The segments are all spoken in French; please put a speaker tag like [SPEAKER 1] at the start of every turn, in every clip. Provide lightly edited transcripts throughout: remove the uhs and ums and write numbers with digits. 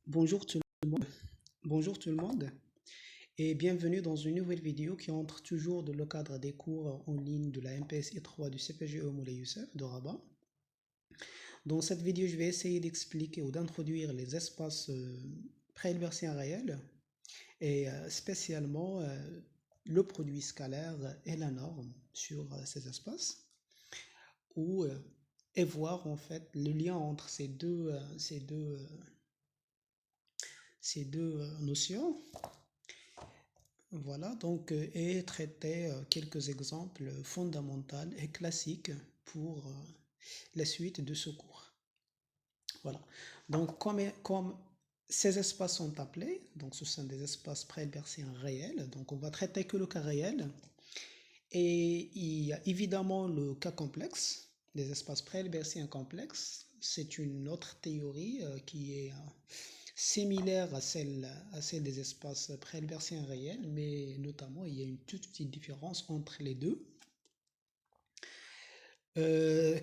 [SPEAKER 1] Bonjour tout le monde. Bonjour tout le monde et bienvenue dans une nouvelle vidéo qui entre toujours dans le cadre des cours en ligne de la MPSI 3 du CPGE Moulay Youssef de Rabat. Dans cette vidéo, je vais essayer d'expliquer ou d'introduire les espaces pré-hilbertiens réels et spécialement le produit scalaire et la norme sur ces espaces ou et voir en fait le lien entre ces deux notions. Voilà, donc, et traiter quelques exemples fondamentaux et classiques pour la suite de ce cours. Voilà, donc comme ces espaces sont appelés, donc ce sont des espaces pré-hilbertiens réels, donc on va traiter que le cas réel, et il y a évidemment le cas complexe, les espaces pré-hilbertiens complexes, c'est une autre théorie qui est similaire à celle des espaces pré-hilbertiens réels, mais notamment il y a une toute petite différence entre les deux.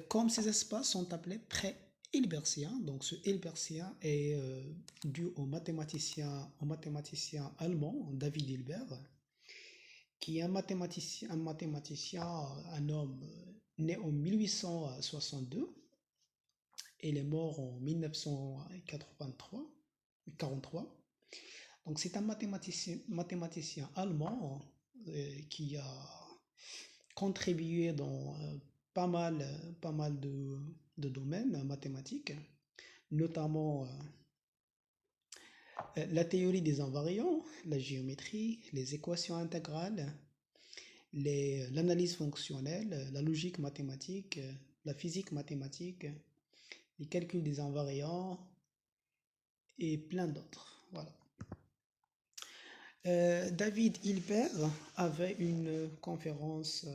[SPEAKER 1] Comme ces espaces sont appelés pré-hilbertiens, donc ce hilbertien est dû au mathématicien allemand David Hilbert, qui est un homme né en 1862 et il est mort en 1943. Donc c'est un mathématicien allemand qui a contribué dans pas mal de domaines mathématiques, notamment la théorie des invariants, la géométrie, les équations intégrales, l'analyse fonctionnelle, la logique mathématique, la physique mathématique, les calculs des invariants et plein d'autres. Voilà. David Hilbert avait une conférence,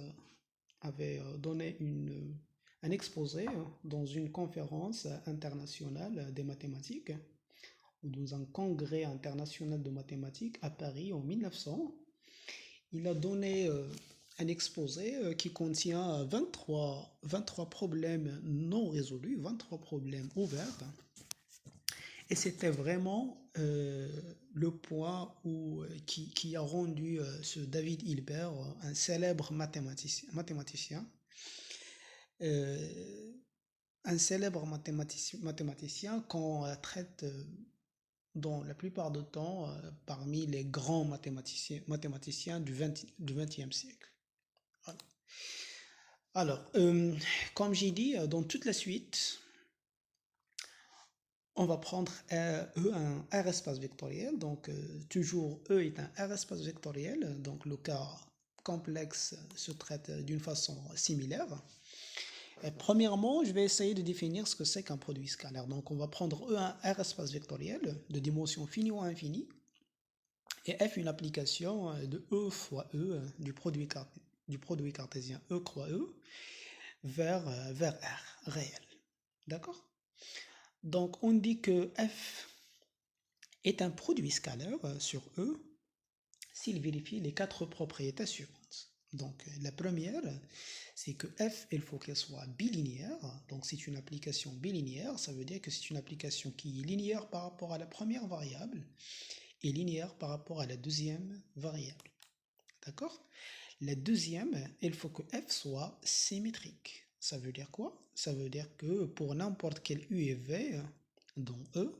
[SPEAKER 1] avait donné un exposé dans une conférence internationale des mathématiques, ou dans un congrès international de mathématiques à Paris en 1900. Il a donné un exposé qui contient 23 problèmes non résolus, 23 problèmes ouverts. Et c'était vraiment le point qui a rendu ce David Hilbert un célèbre mathématicien. Un célèbre mathématicien qu'on traite dans la plupart du temps parmi les grands mathématiciens du XXe siècle. Voilà. Alors, comme j'ai dit, dans toute la suite, on va prendre E un R espace vectoriel, donc toujours E est un R espace vectoriel, donc le cas complexe se traite d'une façon similaire. Et premièrement, je vais essayer de définir ce que c'est qu'un produit scalaire. Donc on va prendre E un R espace vectoriel de dimension finie ou infinie, et F une application de E fois E du produit cartésien E croix E vers R réel. D'accord? Donc on dit que F est un produit scalaire sur E s'il vérifie les 4 propriétés suivantes. Donc la première, c'est que F, il faut qu'elle soit bilinéaire. Donc c'est une application bilinéaire, ça veut dire que c'est une application qui est linéaire par rapport à la première variable et linéaire par rapport à la deuxième variable. D'accord? La deuxième, il faut que F soit symétrique. Ça veut dire quoi? Ça veut dire que pour n'importe quel U et V dans E,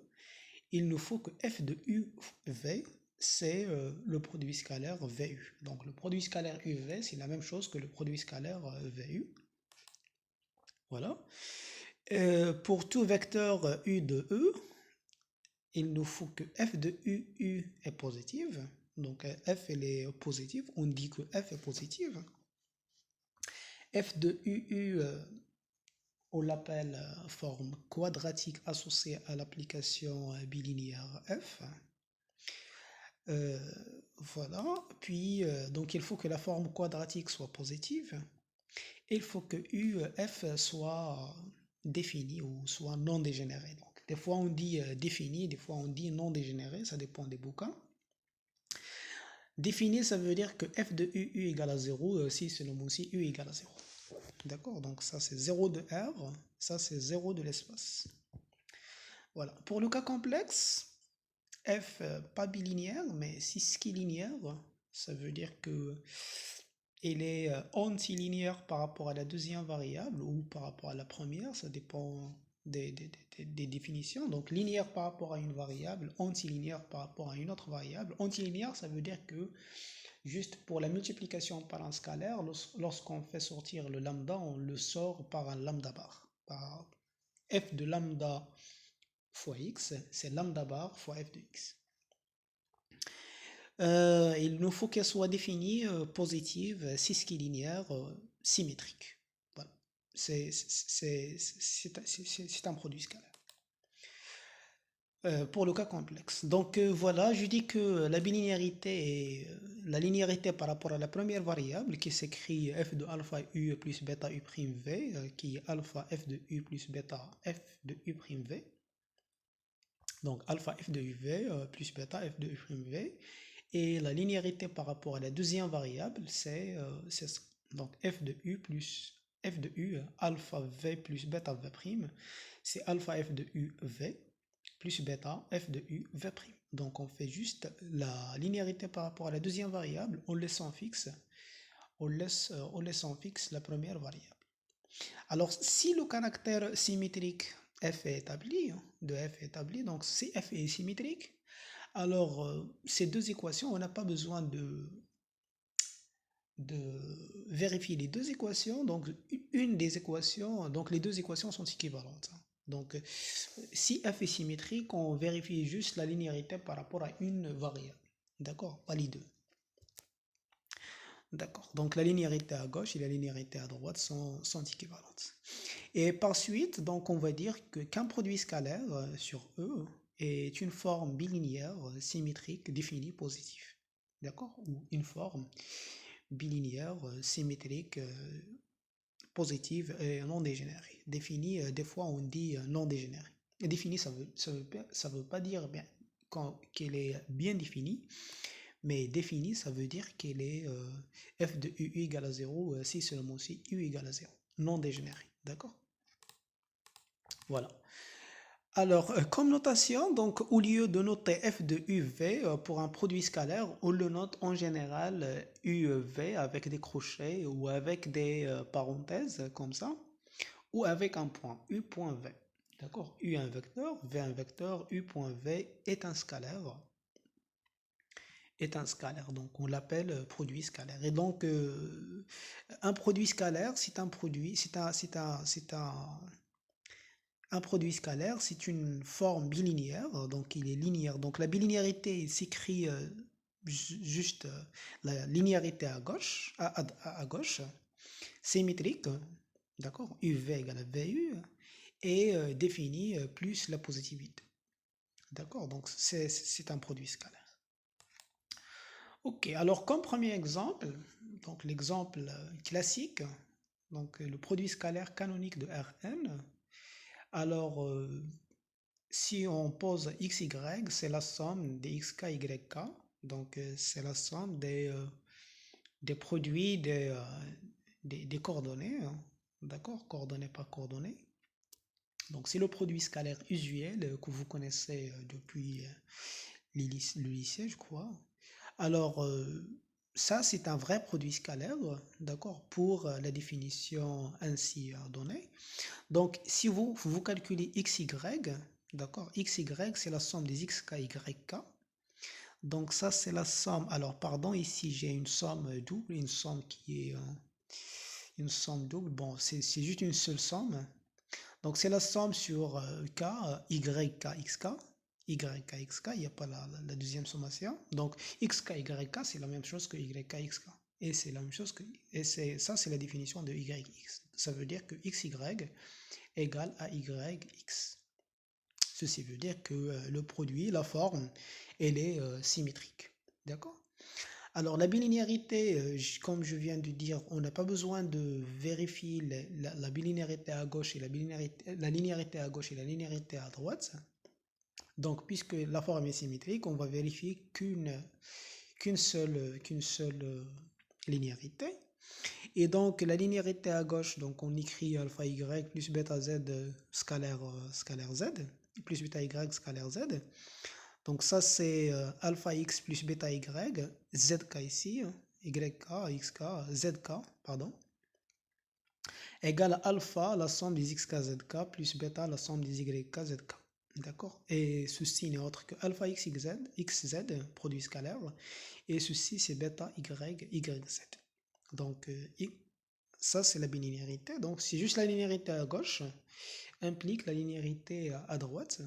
[SPEAKER 1] il nous faut que F de UV, c'est le produit scalaire VU. Donc le produit scalaire UV, c'est la même chose que le produit scalaire VU. Voilà. Pour tout vecteur U de E, il nous faut que F de UU est positive. Donc F elle est positive, on dit que F est positive. F de UU, on l'appelle forme quadratique associée à l'application bilinéaire F. Voilà, puis donc il faut que la forme quadratique soit positive, et il faut que UF soit défini ou soit non dégénéré. Donc, des fois on dit défini, des fois on dit non dégénéré, ça dépend des bouquins. Défini, ça veut dire que F de UU égale à 0 si seulement si U égale à 0. D'accord? Donc ça c'est 0 de R, ça c'est 0 de l'espace. Voilà. Pour le cas complexe, f pas bilinéaire, mais cisquilinéaire. Ça veut dire que elle est antilinéaire par rapport à la deuxième variable ou par rapport à la première, ça dépend des définitions. Donc linéaire par rapport à une variable, antilinéaire par rapport à une autre variable. Antilinéaire, ça veut dire que juste pour la multiplication par un scalaire, lorsqu'on fait sortir le lambda, on le sort par un lambda bar. Par f de lambda fois x, c'est lambda bar fois f de x. Il nous faut qu'elle soit définie positive, cisquilinéaire, symétrique. Voilà. C'est un produit scalaire. Pour le cas complexe. Donc voilà, je dis que la bilinéarité est la linéarité par rapport à la première variable qui s'écrit f de alpha u plus bêta u prime v, qui est alpha f de u plus bêta f de u prime v. Donc alpha f de uv plus bêta f de u prime v. Et la linéarité par rapport à la deuxième variable, c'est ça. Donc f de u plus f de u alpha v plus bêta v prime, c'est alpha f de u v plus bêta f de u v prime. Donc on fait juste la linéarité par rapport à la deuxième variable en laissant fixe, on laisse en fixe la première variable. Alors si le caractère symétrique f est établi, de f est établi, donc si f est symétrique, alors ces deux équations, on n'a pas besoin de vérifier les deux équations. Donc une des équations, donc les deux équations sont équivalentes. Donc si f est symétrique, on vérifie juste la linéarité par rapport à une variable. D'accord? Pas les deux. D'accord. Donc la linéarité à gauche et la linéarité à droite sont équivalentes. Et par suite, donc on va dire qu'un produit scalaire sur E est une forme bilinéaire symétrique définie positive. D'accord? Ou une forme bilinéaire symétrique positive et non dégénérée. Définie, des fois on dit non dégénérée. Et définie, ça veut pas dire bien qu'elle est bien définie, mais définie, ça veut dire qu'elle est f de u égale à 0 si seulement si u égale à 0. Non dégénérée. D'accord? Voilà. Alors, comme notation, donc au lieu de noter f de uv pour un produit scalaire, on le note en général uv avec des crochets ou avec des parenthèses comme ça, ou avec un point, u.v. D'accord? U un vecteur, v un vecteur, u.v est un scalaire. Donc on l'appelle produit scalaire. Et donc un produit scalaire, c'est un produit, un produit scalaire, c'est une forme bilinéaire, donc il est linéaire. Donc la bilinéarité s'écrit juste la linéarité à gauche, à gauche, symétrique, d'accord, UV égale à VU, et définit plus la positivité. D'accord, donc c'est un produit scalaire. Ok, alors comme premier exemple, donc l'exemple classique, donc le produit scalaire canonique de Rn. Alors, si on pose x, y, c'est la somme des xk, yk. Donc, c'est la somme des produits des coordonnées. Hein. D'accord? Coordonnées par coordonnées. Donc, c'est le produit scalaire usuel que vous connaissez depuis le lycée, je crois. Alors, ça, c'est un vrai produit scalaire, d'accord, pour la définition ainsi donnée. Donc, si vous calculez xy, d'accord, xy, c'est la somme des xk, yk. Donc, ça, c'est la somme. Alors, pardon, ici, j'ai une somme double, une somme qui est une somme double. Bon, c'est juste une seule somme. Donc, c'est la somme sur k, yk, xk. YK, xk, il n'y a pas la deuxième sommation. Donc, xk, yk, c'est la même chose que yk, xk. Et c'est la même chose que. Et ça, c'est la définition de yx. Ça veut dire que xy égale à yx. Ceci veut dire que le produit, la forme, elle est symétrique. D'accord? Alors, la bilinéarité, comme je viens de dire, on n'a pas besoin de vérifier la bilinéarité à gauche et la linéarité à gauche et la linéarité à droite. Donc, puisque la forme est symétrique, on va vérifier qu'une seule linéarité. Et donc, la linéarité à gauche, donc on écrit alpha y plus bêta z scalaire z, plus bêta y scalaire z. Donc ça, c'est alpha x plus bêta y, zk ici, yk, xk, zk, pardon, égale à alpha, la somme des xk, zk, plus bêta, la somme des yk, zk. D'accord? Et ceci n'est autre que alpha x, xz, produit scalaire, et ceci, c'est bêta y, yz. Donc, ça, c'est la binarité. Donc, c'est juste la linéarité à gauche implique la linéarité à droite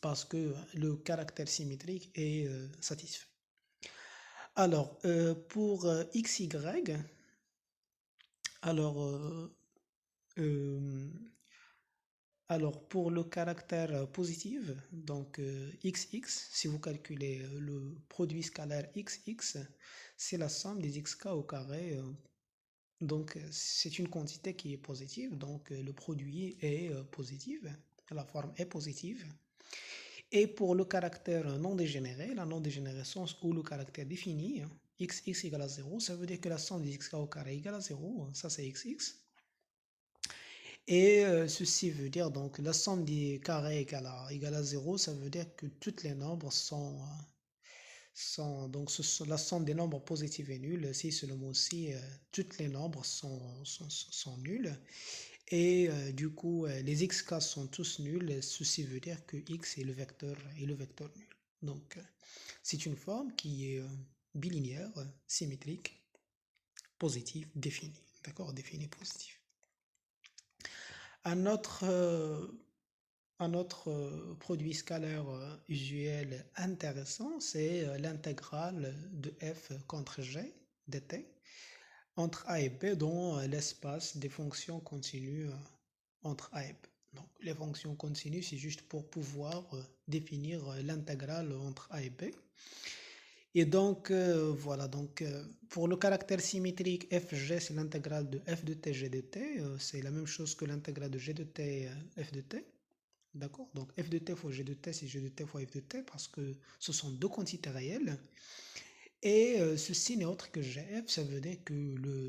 [SPEAKER 1] parce que le caractère symétrique est satisfait. Alors, pour xy, alors, euh, alors pour le caractère positif, donc xx, si vous calculez le produit scalaire xx, c'est la somme des xk au carré. Donc, c'est une quantité qui est positive, donc le produit est positif, la forme est positive. Et pour le caractère non dégénéré, la non-dégénérescence ou le caractère défini, xx égale à 0, ça veut dire que la somme des xk au carré égale à 0, ça c'est xx. Et ceci veut dire donc la somme des carrés égale à 0, ça veut dire que toutes les nombres sont donc la somme des nombres positifs et nuls. Si c'est le mot aussi, toutes les nombres sont nuls. Et du coup, les xk sont tous nuls. Ceci veut dire que x est le vecteur nul. Donc, c'est une forme qui est bilinéaire, symétrique, positive, définie. D'accord? Définie positive. Un autre produit scalaire usuel intéressant, c'est l'intégrale de f contre g dt entre a et b dans l'espace des fonctions continues entre a et b. Donc, les fonctions continues, c'est juste pour pouvoir définir l'intégrale entre a et b. Et donc, voilà, donc pour le caractère symétrique, fg, c'est l'intégrale de f de t, g de t. C'est la même chose que l'intégrale de g de t, f de t. D'accord? Donc, f de t fois g de t, c'est g de t fois f de t, parce que ce sont deux quantités réelles. Et ceci n'est autre que gf, ça veut dire que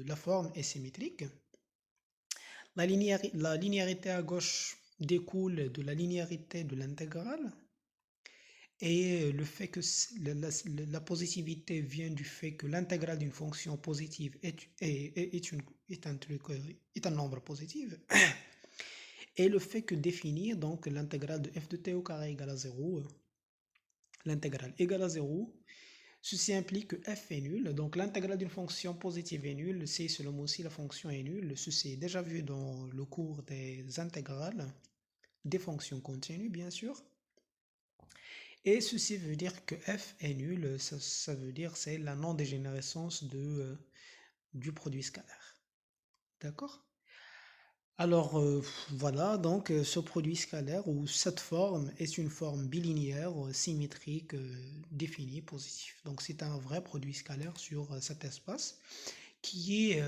[SPEAKER 1] la forme est symétrique. La linéarité à gauche découle de la linéarité de l'intégrale. Et le fait que la positivité vient du fait que l'intégrale d'une fonction positive est un nombre positif. Et le fait que définir donc l'intégrale de f de t au carré égale à 0, l'intégrale égale à 0, ceci implique que f est nul. Donc l'intégrale d'une fonction positive est nulle. C'est selon aussi la fonction est nulle. Ceci est déjà vu dans le cours des intégrales des fonctions continues, bien sûr. Et ceci veut dire que f est nul, ça veut dire c'est la non-dégénérescence du produit scalaire. D'accord? Alors voilà, donc ce produit scalaire ou cette forme est une forme bilinéaire, symétrique, définie, positive. Donc c'est un vrai produit scalaire sur cet espace qui est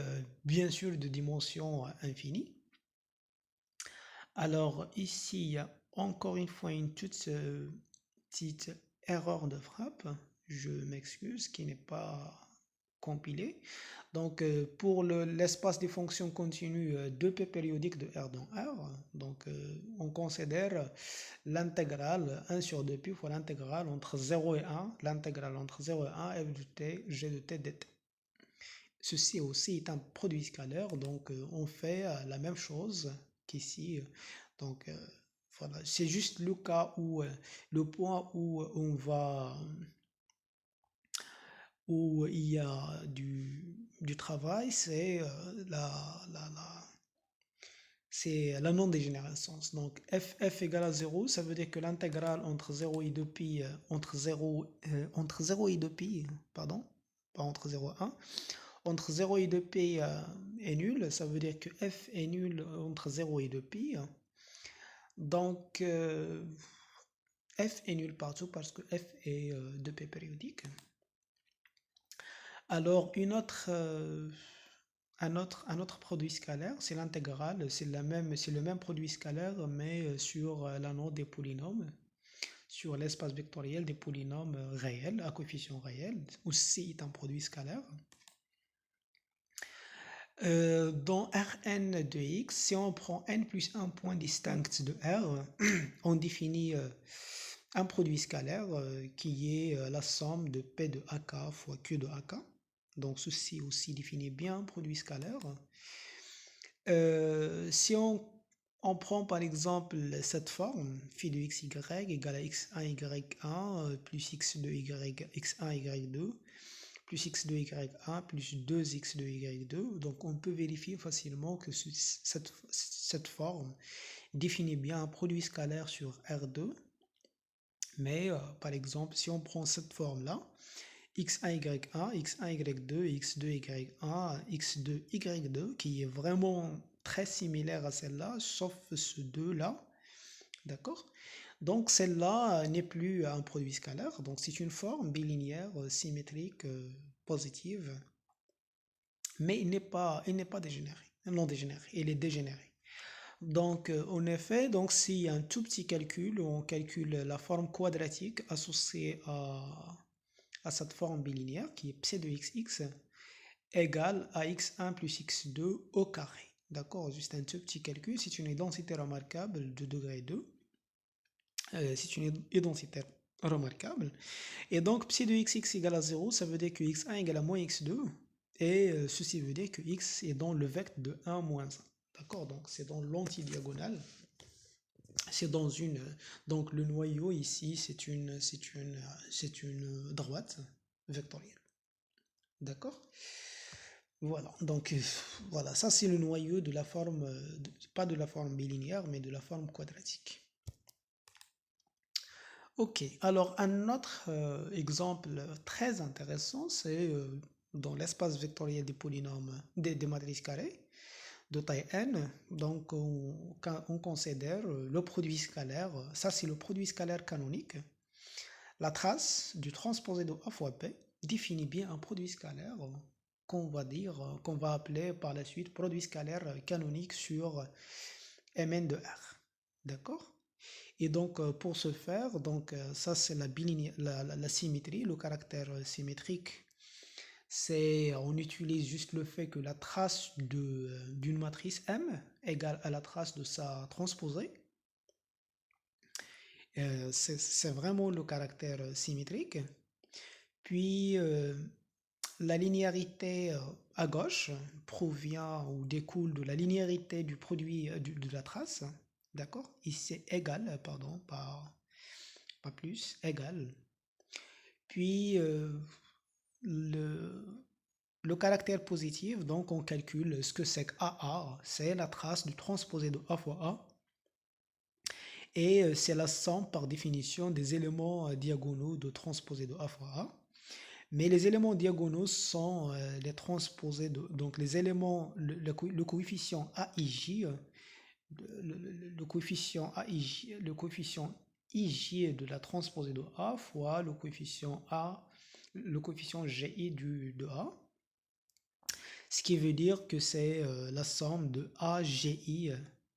[SPEAKER 1] bien sûr de dimension infinie. Alors ici, il y a encore une fois une toute petite erreur de frappe, je m'excuse, qui n'est pas compilé. Donc pour l'espace des fonctions continues 2p périodique de R dans R, donc on considère l'intégrale 1 sur 2p fois l'intégrale entre 0 et 1, l'intégrale entre 0 et 1, f de t, g de t, dt. Ceci aussi est un produit scalaire, donc on fait la même chose qu'ici. Donc voilà, c'est juste le cas où le point où on va où il y a du travail, c'est c'est la non-dégénérescence. Donc f égale à 0, ça veut dire que l'intégrale entre 0 et 2pi, entre 0 et 2pi, pardon, pas entre 0 et 1, entre 0 et 2pi est nul, ça veut dire que f est nul entre 0 et 2pi. Donc f est nul partout parce que f est 2p périodique. Alors un autre produit scalaire, c'est l'intégrale, c'est le même produit scalaire, mais sur l'anneau des polynômes, sur l'espace vectoriel des polynômes réels, à coefficient réel, aussi est un produit scalaire. Dans Rn de x, si on prend n plus un point distinct de R, on définit un produit scalaire qui est la somme de P de AK fois Q de AK. Donc ceci aussi définit bien un produit scalaire. Si on prend par exemple cette forme, phi de xy égale à x1 y1 plus x2 y x1 y2 plus x2 y1 plus 2x2 y2. Donc on peut vérifier facilement que cette forme définit bien un produit scalaire sur R2. Mais par exemple, si on prend cette forme-là, x1 y1, x1 y2, x2 y1, x2 y2, qui est vraiment très similaire à celle-là, sauf ce 2-là, d'accord? Donc celle-là n'est plus un produit scalaire, donc c'est une forme bilinéaire symétrique positive, mais il n'est pas dégénéré, non dégénéré, il est dégénéré. Donc, en effet, donc s'il y a un tout petit calcul, on calcule la forme quadratique associée à cette forme bilinéaire qui est psi de xx égale à x1 plus x2 au carré. D'accord, juste un tout petit calcul, c'est une identité remarquable de degré 2. C'est une identité remarquable. Et donc, psi de xx égale à 0, ça veut dire que x1 égale à moins x2. Et ceci veut dire que x est dans le vecteur de 1 moins 1. D'accord, donc c'est dans l'antidiagonale. C'est dans une. Donc le noyau ici, c'est une droite vectorielle. D'accord? Voilà, donc voilà, ça c'est le noyau de la forme, pas de la forme bilinéaire, mais de la forme quadratique. Ok, alors un autre exemple très intéressant, c'est dans l'espace vectoriel des polynômes, des matrices carrées de taille n. Donc on considère le produit scalaire, ça c'est le produit scalaire canonique. La trace du transposé de A fois P définit bien un produit scalaire qu'on va appeler par la suite produit scalaire canonique sur Mn de R. D'accord? Et donc pour ce faire, donc ça c'est la symétrie, le caractère symétrique. C'est on utilise juste le fait que la trace d'une matrice M égale à la trace de sa transposée. C'est vraiment le caractère symétrique. Puis la linéarité à gauche provient ou découle de la linéarité du produit de la trace. D'accord? Ici c'est égal, pardon, pas plus, égal. Puis le caractère positif, donc on calcule ce que c'est que AA, c'est la trace du transposé de A fois A. Et c'est la somme par définition des éléments diagonaux de transposé de A fois A. Mais les éléments diagonaux sont les transposés de, donc les éléments, le coefficient AIJ, le coefficient AIJ, le coefficient IJ de la transposée de A fois le coefficient GI de A. Ce qui veut dire que c'est la somme de AGI,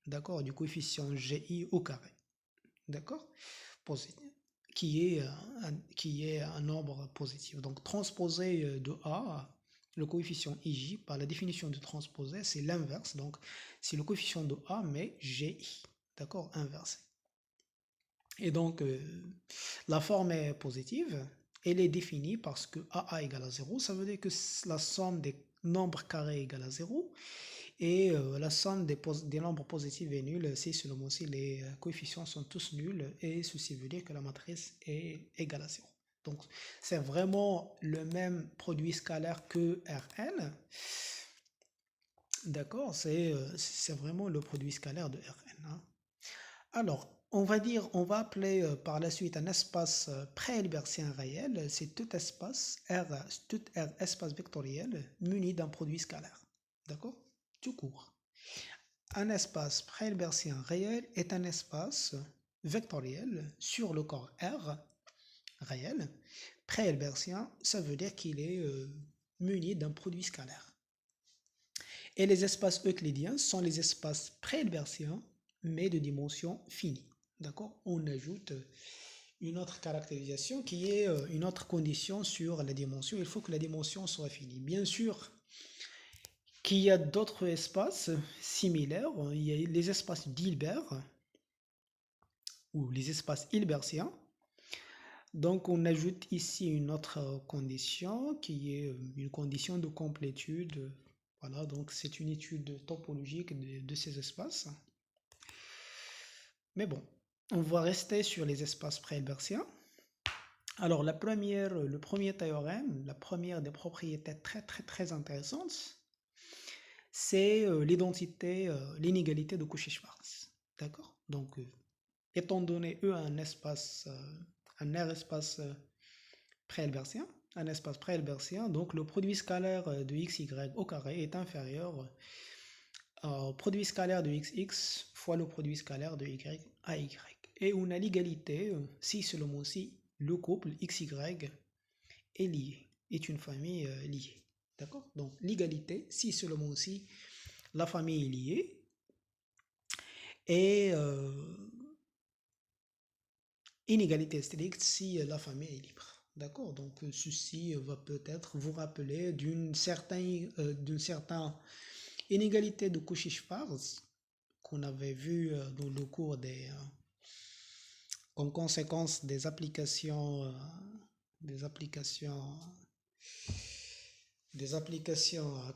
[SPEAKER 1] d'accord, du coefficient GI au carré, d'accord, qui est un nombre positif. Donc transposé de A, le coefficient IJ, par la définition de transposé, c'est l'inverse. Donc c'est le coefficient de A, mais GI, d'accord, inversé. Et donc la forme est positive, elle est définie parce que AA égale à 0, ça veut dire que la somme des nombres carrés égale à 0, et la somme des nombres positifs est nulle si seulement si les coefficients sont tous nuls, et ceci veut dire que la matrice est égale à 0. Donc c'est vraiment le même produit scalaire que Rn. D'accord, c'est vraiment le produit scalaire de Rn. Hein. Alors, on va appeler par la suite un espace pré-hilbertien réel, c'est tout espace tout R espace vectoriel muni d'un produit scalaire. D'accord? Tout court. Un espace pré-hilbertien réel est un espace vectoriel sur le corps R réel. Pré-hilbertien, ça veut dire qu'il est muni d'un produit scalaire. Et les espaces euclidiens sont les espaces pré-hilbertiens, mais de dimension finie. D'accord? On ajoute une autre caractérisation qui est une autre condition sur la dimension. Il faut que la dimension soit finie. Bien sûr qu'il y a d'autres espaces similaires. Il y a les espaces d'Hilbert ou les espaces hilbertiens. Donc, on ajoute ici une autre condition qui est une condition de complétude. Voilà, donc c'est une étude topologique de ces espaces. Mais bon, on va rester sur les espaces pré-hilbertiens. Alors, le premier théorème, la première des propriétés très intéressantes, c'est l'inégalité de Cauchy-Schwarz. D'accord? Donc, étant donné E un R espace pré-hilbertien, donc le produit scalaire de xy au carré est inférieur au produit scalaire de xx fois le produit scalaire de y à y. Et on a l'égalité si seulement si le couple xy est lié, est une famille liée. D'accord? Donc l'égalité si seulement si la famille est liée et inégalité stricte si la famille est libre. D'accord? Donc ceci va peut-être vous rappeler d'une certaine inégalité de Cauchy-Schwarz qu'on avait vu dans le cours comme conséquence des applications,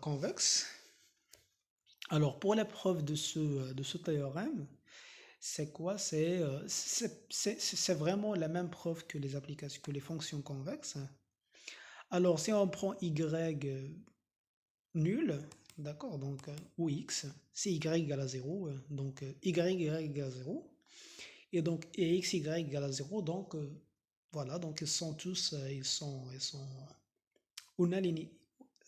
[SPEAKER 1] convexes. Alors pour la preuve de ce théorème, c'est quoi? C'est vraiment la même preuve que les fonctions convexes. Alors si on prend y nul, d'accord, donc ou x, c'est y égale à 0, donc y égale à 0, et donc et x y égale à 0, donc voilà, donc ils sont tous, on a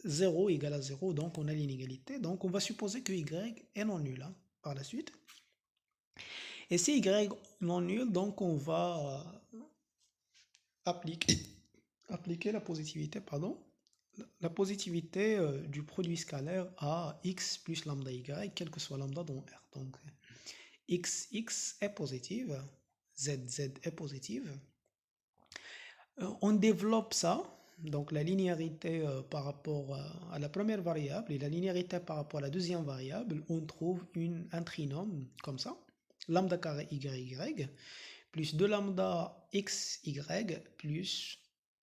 [SPEAKER 1] 0 égale à 0, donc on a l'inégalité, donc on va supposer que y est non nul hein, par la suite. Et si y non nul, donc on va appliquer la positivité, du produit scalaire à x plus lambda y, quel que soit lambda dans R. Donc x est positive, z est positive. On développe ça, donc la linéarité par rapport à la première variable et la linéarité par rapport à la deuxième variable, on trouve un trinôme comme ça, lambda carré y plus 2 lambda xy plus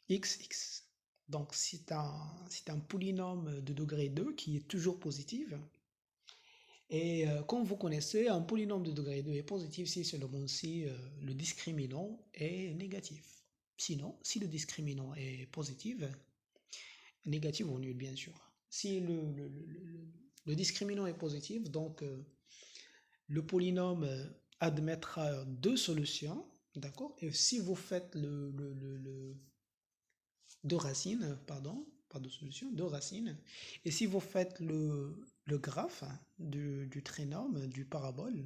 [SPEAKER 1] xx. Donc c'est un polynôme de degré 2 qui est toujours positif. Et comme vous connaissez, un polynôme de degré 2 est positif si seulement si le discriminant est négatif. Sinon, si le discriminant est positif, négatif ou nul bien sûr. Si le discriminant est positif, donc le polynôme admettra deux solutions, d'accord? Et si vous faites deux racines, pardon, pas de solution, deux racines, et si vous faites le graphe du trinôme, du parabole,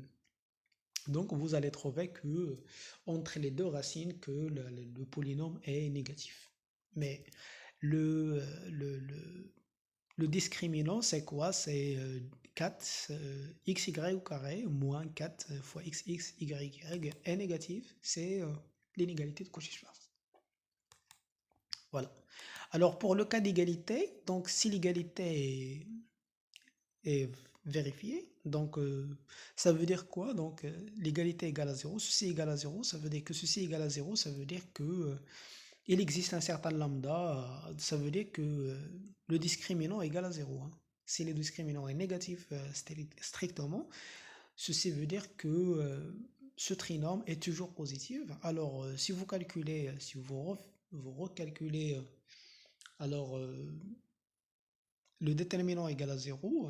[SPEAKER 1] donc vous allez trouver que entre les deux racines que le polynôme est négatif. Mais le discriminant, c'est quoi? C'est 4 xy au carré moins 4 fois xx y est négatif. C'est l'inégalité de Cauchy-Schwarz. Voilà. Alors pour le cas d'égalité, donc si l'égalité est vérifiée, donc ça veut dire quoi? Donc l'égalité égale à 0, ceci égale à 0, ça veut dire que ceci égale à 0, ça veut dire que il existe un certain lambda, ça veut dire que le discriminant est égal à 0. Hein. Si le discriminant est négatif strictement, ceci veut dire que ce trinôme est toujours positif. Alors, si vous calculez, si vous recalculez, alors le déterminant est égal à 0,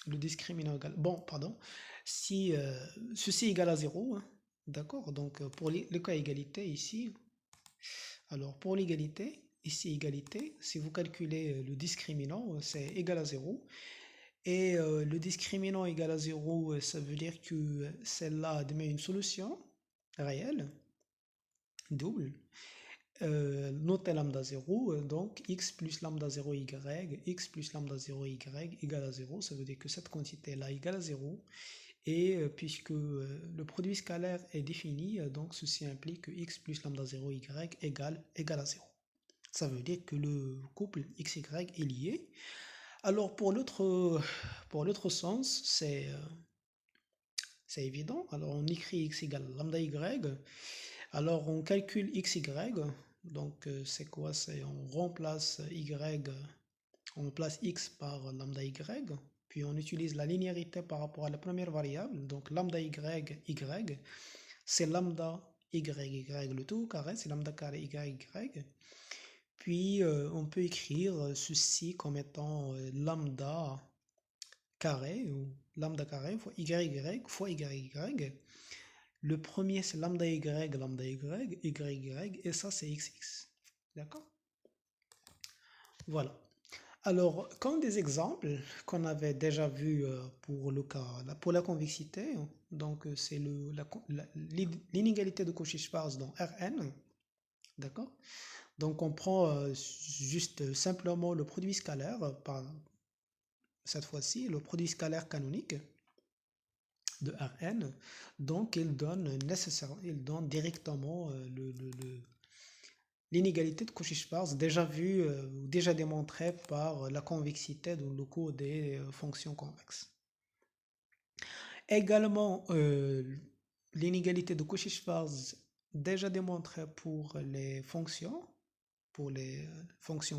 [SPEAKER 1] le discriminant égal, bon, pardon, si ceci est égal à 0, hein, d'accord, donc pour le cas égalité ici, alors pour l'égalité, ici égalité, si vous calculez le discriminant, c'est égal à 0. Et le discriminant égal à 0, ça veut dire que celle-là admet une solution réelle, double. Notez lambda 0, donc x plus lambda 0 y, x plus lambda 0 y égale à 0, ça veut dire que cette quantité-là égale à 0. Et puisque le produit scalaire est défini, donc ceci implique que x plus lambda 0 y égale à 0. Ça veut dire que le couple xy est lié. Alors pour l'autre sens, c'est évident. Alors on écrit x égale lambda y. Alors, on calcule xy. Donc, c'est quoi? C'est on remplace y, on place x par lambda y. Puis, on utilise la linéarité par rapport à la première variable. Donc, lambda y, c'est lambda y, le tout au carré, c'est lambda carré y. Puis, on peut écrire ceci comme étant lambda carré ou lambda carré fois y fois y. Le premier, c'est lambda y, y, et ça, c'est xx. D'accord? Voilà. Alors, comme des exemples qu'on avait déjà vu pour le cas, pour la convexité, donc c'est l'inégalité de Cauchy-Schwarz dans Rn, d'accord? Donc on prend juste simplement le produit scalaire, par cette fois-ci, le produit scalaire canonique de Rn, donc il donne directement l'inégalité de Cauchy-Schwarz déjà vue, déjà démontrée par la convexité dans le cours des fonctions convexes. Également, l'inégalité de Cauchy-Schwarz déjà démontrée pour les fonctions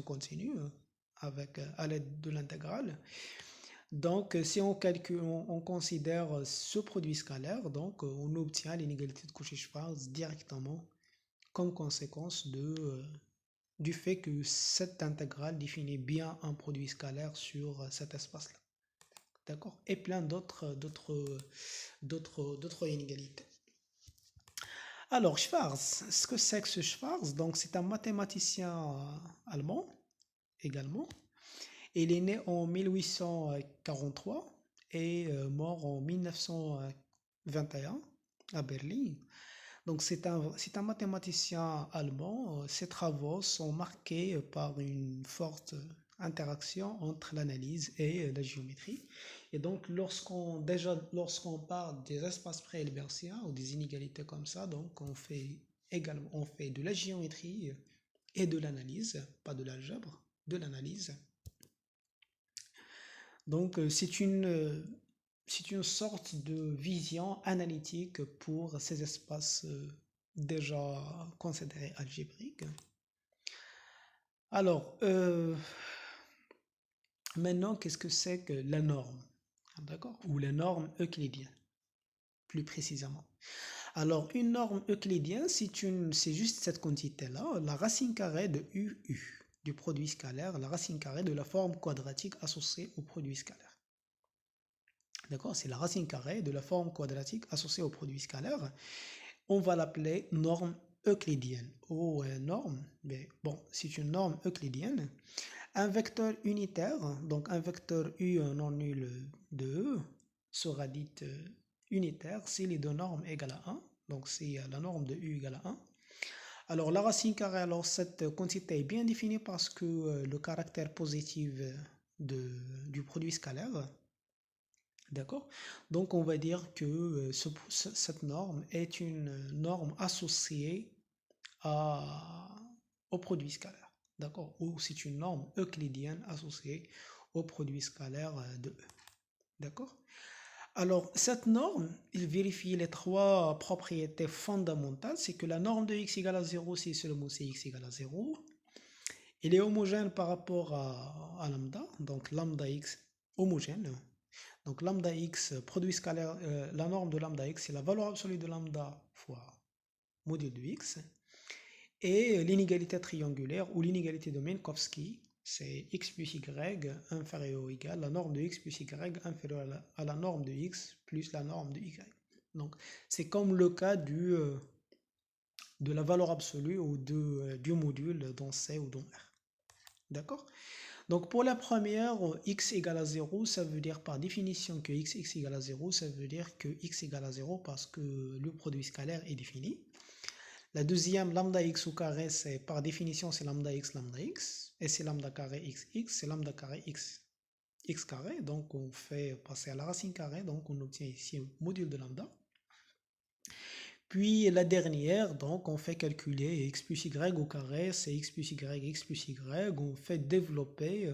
[SPEAKER 1] continues à l'aide de l'intégrale. Donc, si on calcule, on considère ce produit scalaire, donc on obtient l'inégalité de Cauchy-Schwarz directement comme conséquence du fait que cette intégrale définit bien un produit scalaire sur cet espace-là. D'accord? Et plein d'autres inégalités. Alors, Schwarz, ce que c'est que ce Schwarz? Donc, c'est un mathématicien allemand également. Il est né en 1843 et mort en 1921 à Berlin. Donc c'est un mathématicien allemand. Ses travaux sont marqués par une forte interaction entre l'analyse et la géométrie. Et donc lorsqu'on parle des espaces pré-hilbertiens ou des inégalités comme ça, donc on fait de la géométrie et de l'analyse, pas de l'algèbre, de l'analyse. Donc c'est une sorte de vision analytique pour ces espaces déjà considérés algébriques. Alors, maintenant, qu'est-ce que c'est que la norme? D'accord? Ou la norme euclidienne, plus précisément. Alors, une norme euclidienne, c'est juste cette quantité-là, la racine carrée de UU, du produit scalaire, la racine carrée de la forme quadratique associée au produit scalaire. D'accord? C'est la racine carrée de la forme quadratique associée au produit scalaire. On va l'appeler norme euclidienne. Ou norme, mais bon, c'est une norme euclidienne. Un vecteur unitaire, donc un vecteur U non nul de E, sera dit unitaire si les deux normes égales à 1. Donc c'est la norme de U égale à 1. Alors la racine carrée, alors cette quantité est bien définie parce que le caractère positif du produit scalaire. D'accord? Donc on va dire que cette norme est une norme associée au produit scalaire. D'accord? Ou c'est une norme euclidienne associée au produit scalaire de E. D'accord? Alors cette norme, il vérifie les trois propriétés fondamentales. C'est que la norme de x égale à 0, si seulement c'est x égale à 0. Il est homogène par rapport à lambda. Donc lambda x homogène. Donc lambda x, produit scalaire, la norme de lambda x, c'est la valeur absolue de lambda fois module de x. Et l'inégalité triangulaire ou l'inégalité de Minkowski, c'est x plus y inférieur ou égal la norme de x plus y inférieure à la norme de x plus la norme de y. Donc c'est comme le cas de la valeur absolue ou du module dans C ou dans R. D'accord? Donc pour la première, x égale à 0, ça veut dire par définition que x égale à 0, ça veut dire que x égale à 0 parce que le produit scalaire est défini. La deuxième, lambda x au carré, c'est par définition c'est lambda x. Et c'est lambda carré x, c'est lambda carré x carré. Donc on fait passer à la racine carrée, donc on obtient ici un module de lambda. Puis la dernière, donc on fait calculer x plus y au carré, c'est x plus y, on fait développer,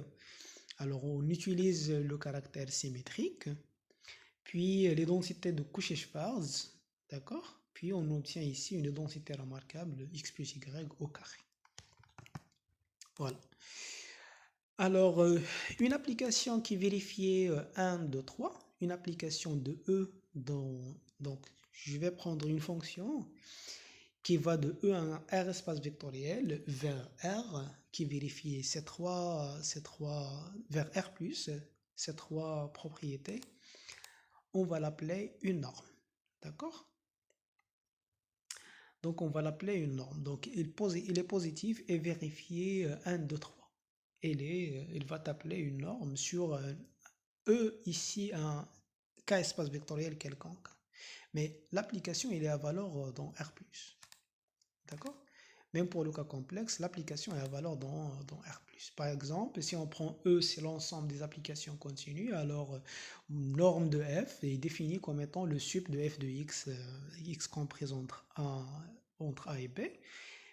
[SPEAKER 1] alors on utilise le caractère symétrique, puis les densités de Cauchy-Schwarz, d'accord? puis on obtient ici une densité remarquable x plus y au carré. Voilà. Alors, une application qui vérifiait 1, 2, 3, une application de E donc je vais prendre une fonction qui va de E à un R espace vectoriel vers R, qui vérifie vers R+, ces trois propriétés. On va l'appeler une norme. D'accord? Donc, on va l'appeler une norme. Donc, il est positif et vérifié 1, 2, 3. Il va t'appeler une norme sur E, ici, un K espace vectoriel quelconque. Mais l'application, il est à valeur dans R+. D'accord? Même pour le cas complexe, l'application est à valeur dans R+. Par exemple, si on prend E, c'est l'ensemble des applications continues, alors norme de f est définie comme étant le sup de f de x, x compris entre A et B,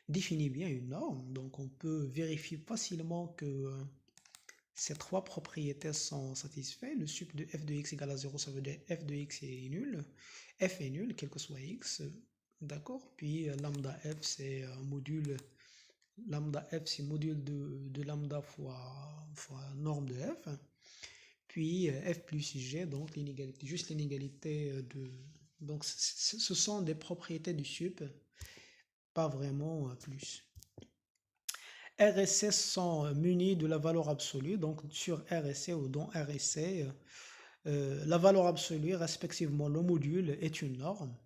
[SPEAKER 1] définit bien une norme. Donc on peut vérifier facilement que ces trois propriétés sont satisfaites. Le sup de f de x égale à 0, ça veut dire f de x est nul. F est nul, quel que soit x. D'accord? Puis lambda f, c'est module de lambda fois norme de f. Puis f plus g, donc l'inégalité, juste l'inégalité de... Donc ce sont des propriétés du sup, pas vraiment plus. R et C sont munis de la valeur absolue, donc sur R et C ou dans R et C, la valeur absolue, respectivement le module, est une norme.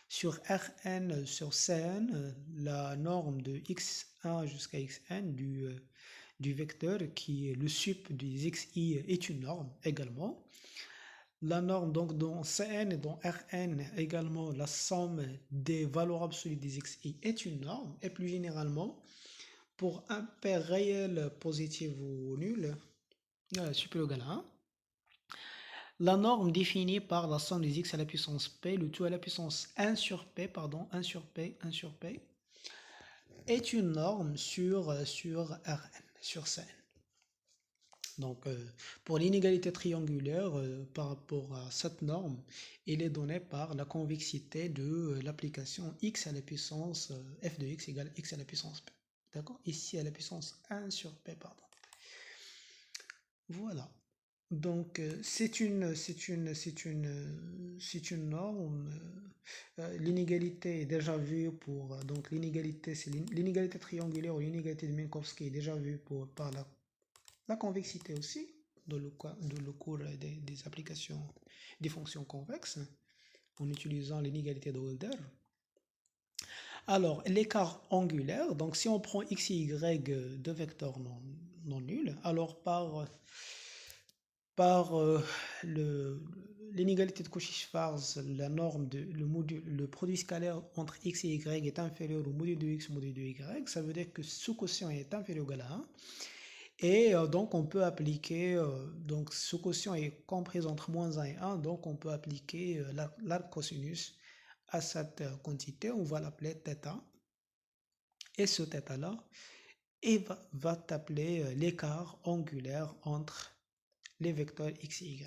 [SPEAKER 1] Sur Rn, sur Cn, la norme de x1 jusqu'à xn du vecteur qui est le sup des xi est une norme également. La norme donc dans Cn et dans Rn également, la somme des valeurs absolues des xi est une norme. Et plus généralement, pour un pair réel positif ou nul, supérieur ou égal à 1, la norme définie par la somme des x à la puissance p, le tout à la puissance 1 sur p, est une norme sur Rn, sur Cn. Donc, pour l'inégalité triangulaire, par rapport à cette norme, elle est donnée par la convexité de l'application x à la puissance f de x égale x à la puissance p. D'accord? Ici à la puissance 1 sur p, pardon. Voilà. Donc, c'est une norme. L'inégalité est déjà vue pour... Donc, l'inégalité, c'est l'inégalité triangulaire ou l'inégalité de Minkowski est déjà vue par la convexité aussi, dans le cours des applications des fonctions convexes, en utilisant l'inégalité de Hölder. Alors, l'écart angulaire, donc si on prend x et y, deux vecteurs non nuls, alors par l'inégalité de Cauchy-Schwarz, la norme le produit scalaire entre x et y est inférieur au module de x au module de y, ça veut dire que ce quotient est inférieur ou égal à 1. Et donc on peut appliquer, donc ce quotient est compris entre moins 1 et 1, donc on peut appliquer l'arc cosinus à cette quantité, on va l'appeler θ. Et ce θ-là va t'appeler l'écart angulaire entre les vecteurs x et y.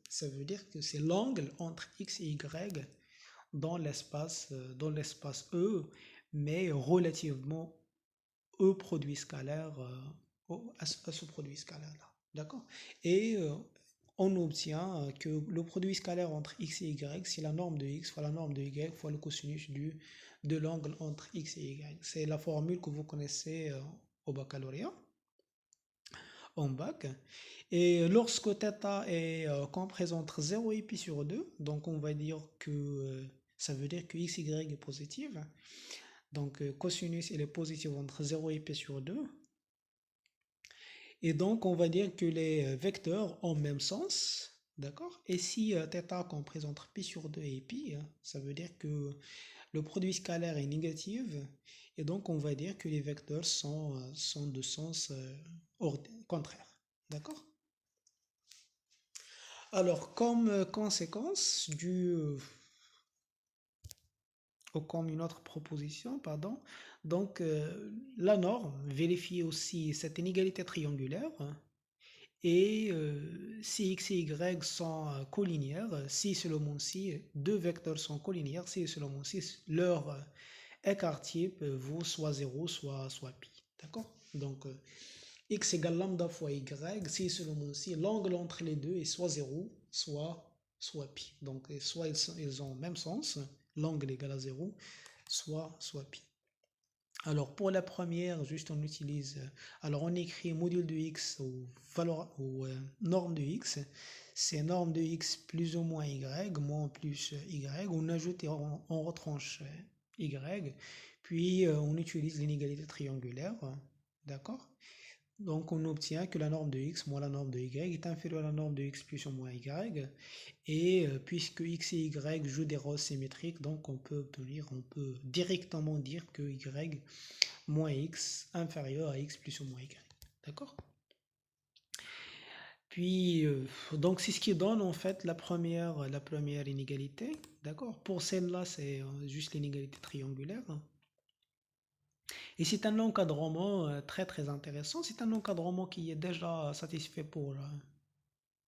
[SPEAKER 1] Ça veut dire que c'est l'angle entre x et y dans l'espace E, mais relativement E produit scalaire à ce produit scalaire-là. D'accord? Et on obtient que le produit scalaire entre x et y, c'est la norme de x fois la norme de y fois le cosinus de l'angle entre x et y. C'est la formule que vous connaissez au baccalauréat, en bac. Et lorsque θ est comprise entre 0 et pi sur 2, donc on va dire que ça veut dire que x, y est positive. Donc cosinus il est positif entre 0 et pi sur 2. Et donc on va dire que les vecteurs ont le même sens. D'accord? Et si θ comprise entre pi sur 2 et pi, ça veut dire que le produit scalaire est négatif. Et donc on va dire que les vecteurs sont de sens contraire. D'accord? Alors, comme conséquence ou comme une autre proposition, pardon, donc la norme vérifie aussi cette inégalité triangulaire Et si x et y sont collinéaires, si seulement si deux vecteurs sont collinéaires, si seulement si leur écart type vaut soit 0, soit pi. D'accord? Donc, x égale lambda fois y, si seulement si l'angle entre les deux est soit 0, soit pi. Donc, soit ils ont le même sens, l'angle égale à 0, soit pi. Alors, pour la première, juste on utilise, alors on écrit module de x ou, valeur, ou norme de x, c'est norme de x plus ou moins y, moins plus y, on ajoute et on retranche y, puis on utilise l'inégalité triangulaire, d'accord? Donc on obtient que la norme de x moins la norme de y est inférieure à la norme de x plus ou moins y, et puisque x et y jouent des rôles symétriques, donc on peut directement dire que y moins x inférieur à x plus ou moins y. D'accord? Puis, donc c'est ce qui donne en fait la première inégalité. D'accord? Pour celle-là, c'est juste l'inégalité triangulaire. Et c'est un encadrement très très intéressant. C'est un encadrement qui est déjà satisfait pour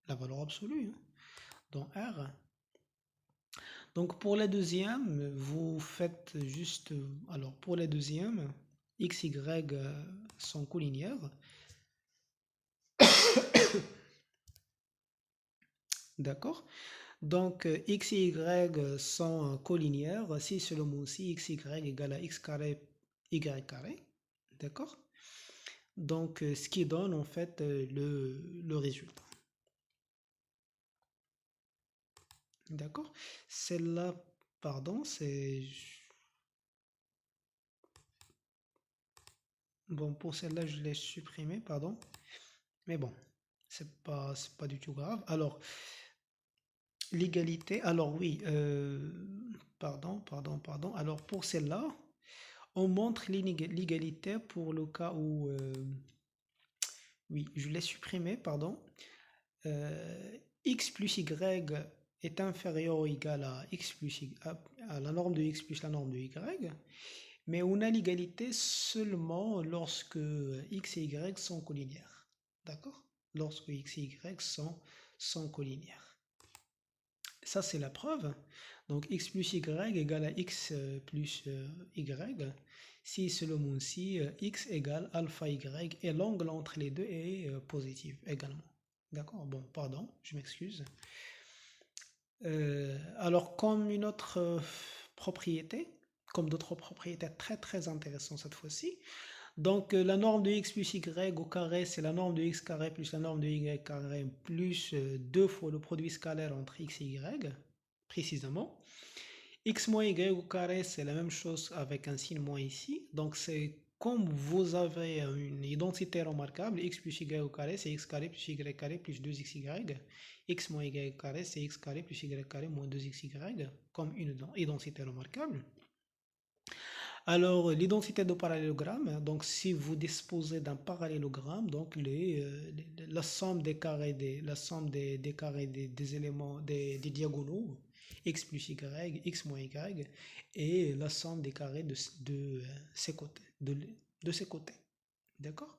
[SPEAKER 1] la valeur absolue, hein, dans R. Donc pour la deuxième, vous faites juste... alors pour la deuxième, x, y sont collinéaires. D'accord? Donc x et y sont collinéaires si seulement si x, y égale à x carré, y carré. D'accord? Donc ce qui donne en fait le résultat. D'accord? Celle-là, pardon, c'est... Bon, pour celle-là, je l'ai supprimée, pardon. Mais bon, c'est pas du tout grave. Alors, l'égalité, alors oui, pardon. Alors, pour celle-là, on montre l'égalité pour le cas où... oui, je l'ai supprimé, pardon. X plus y est inférieur ou égal à x plus y, à la norme de x plus la norme de y, mais on a l'égalité seulement lorsque x et y sont collinéaires. D'accord? Lorsque x et y sont collinéaires. Ça, c'est la preuve. Donc, x plus y égale à x plus y. Si seulement si x égale alpha y et l'angle entre les deux est positif également. D'accord? Bon, pardon, je m'excuse. Alors, comme une autre propriété, comme d'autres propriétés très très intéressantes cette fois-ci, donc la norme de x plus y au carré, c'est la norme de x carré plus la norme de y carré plus 2 fois le produit scalaire entre x et y, précisément. X moins y au carré, c'est la même chose avec un signe moins ici. Donc c'est comme vous avez une identité remarquable, x plus y au carré, c'est x carré plus y carré plus 2xy. X moins y au carré, c'est x carré plus y carré moins 2xy, comme une identité remarquable. Alors, l'identité de parallélogramme, donc si vous disposez d'un parallélogramme, donc la somme des carrés des carrés des éléments des diagonaux, x plus y, x moins y, et la somme des carrés de ces côtés, de ces côtés. D'accord?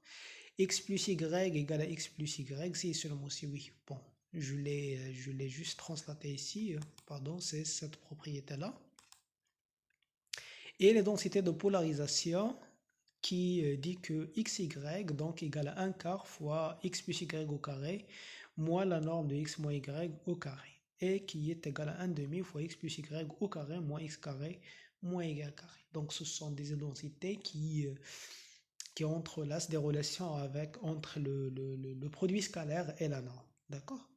[SPEAKER 1] X plus y égale à x plus y, si seulement si oui. Bon, je l'ai juste translaté ici, pardon, c'est cette propriété-là. Et la densité de polarisation qui dit que xy donc égale à 1 quart fois x plus y au carré moins la norme de x moins y au carré et qui est égal à 1 demi fois x plus y au carré moins x carré moins y carré. Donc ce sont des densités qui entrelacent des relations entre le produit scalaire et la norme. D'accord?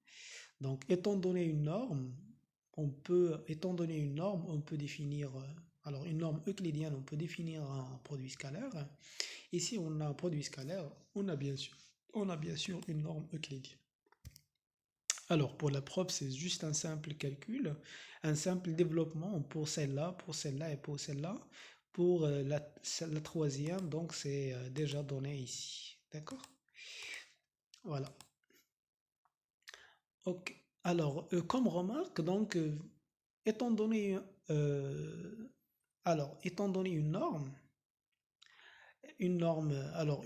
[SPEAKER 1] Donc étant donné une norme, on peut définir, alors une norme euclidienne, on peut définir un produit scalaire. Ici, on a un produit scalaire, on a bien sûr une norme euclidienne. Alors, pour la preuve, c'est juste un simple calcul, un simple développement pour celle-là et pour celle-là. Pour la troisième, donc c'est déjà donné ici. D'accord? Voilà. Ok. Alors, comme remarque, donc, étant donné, étant donné une norme, une norme, alors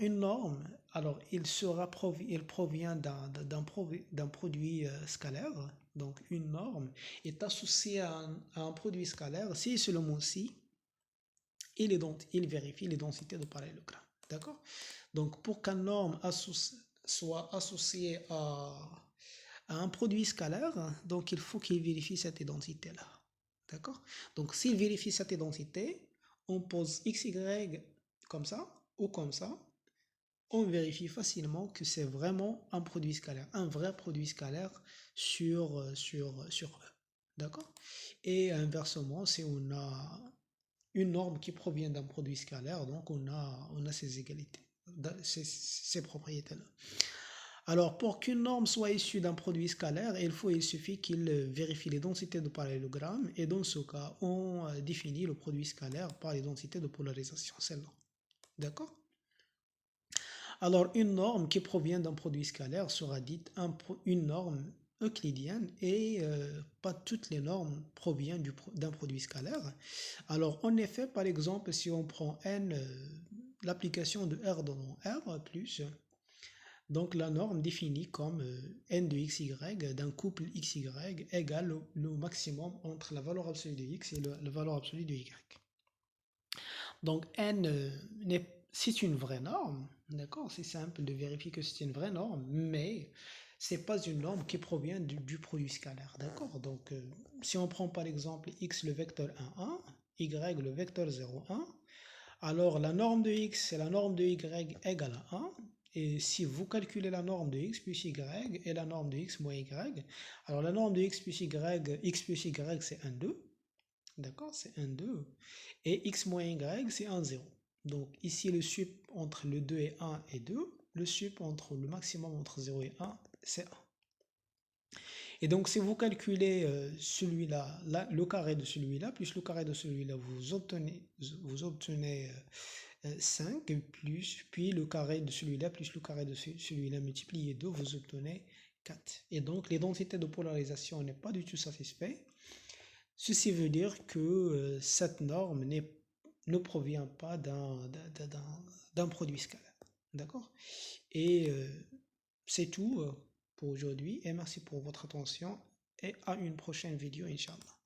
[SPEAKER 1] il provient d'un produit scalaire. Donc une norme est associée à un produit scalaire si seulement si il vérifie les densités de parallélogramme. D'accord? Donc pour qu'une norme soit associée à un produit scalaire, donc il faut qu'il vérifie cette identité-là. D'accord? Donc s'il vérifie cette identité, on pose xy comme ça ou comme ça, on vérifie facilement que c'est vraiment un produit scalaire, un vrai produit scalaire sur E. D'accord? Et inversement, si on a une norme qui provient d'un produit scalaire, donc on a ces égalités, ces propriétés-là. Alors, pour qu'une norme soit issue d'un produit scalaire, il suffit qu'il vérifie les densités de parallélogramme, et dans ce cas, on définit le produit scalaire par les densités de polarisation, celle-là. D'accord? Alors, une norme qui provient d'un produit scalaire sera dite une norme euclidienne, et pas toutes les normes proviennent d'un produit scalaire. Alors, en effet, par exemple, si on prend n, l'application de R dans R plus, donc la norme définie comme n de xy d'un couple xy égale le maximum entre la valeur absolue de x et la valeur absolue de y. Donc n, c'est une vraie norme, d'accord? C'est simple de vérifier que c'est une vraie norme, mais c'est pas une norme qui provient du produit scalaire, d'accord? Donc si on prend par exemple x le vecteur 1, 1, y le vecteur 0, 1, alors la norme de x et la norme de y égale à 1. Et si vous calculez la norme de x plus y et la norme de x moins y, alors la norme de x plus y c'est 1, 2. D'accord, c'est 1, 2. Et x moins y, c'est 1, 0. Donc ici, le sup entre le 2 et 1 est 2. Le sup entre le maximum entre 0 et 1, c'est 1. Et donc, si vous calculez celui-là, le carré de celui-là, plus le carré de celui-là, vous obtenez 5, plus, puis le carré de celui-là, plus le carré de celui-là multiplié 2, vous obtenez 4. Et donc, l'identité de polarisation n'est pas du tout satisfaite. Ceci veut dire que cette norme ne provient pas d'un produit scalaire. D'accord? Et c'est tout pour aujourd'hui. Et merci pour votre attention. Et à une prochaine vidéo, Inch'Allah.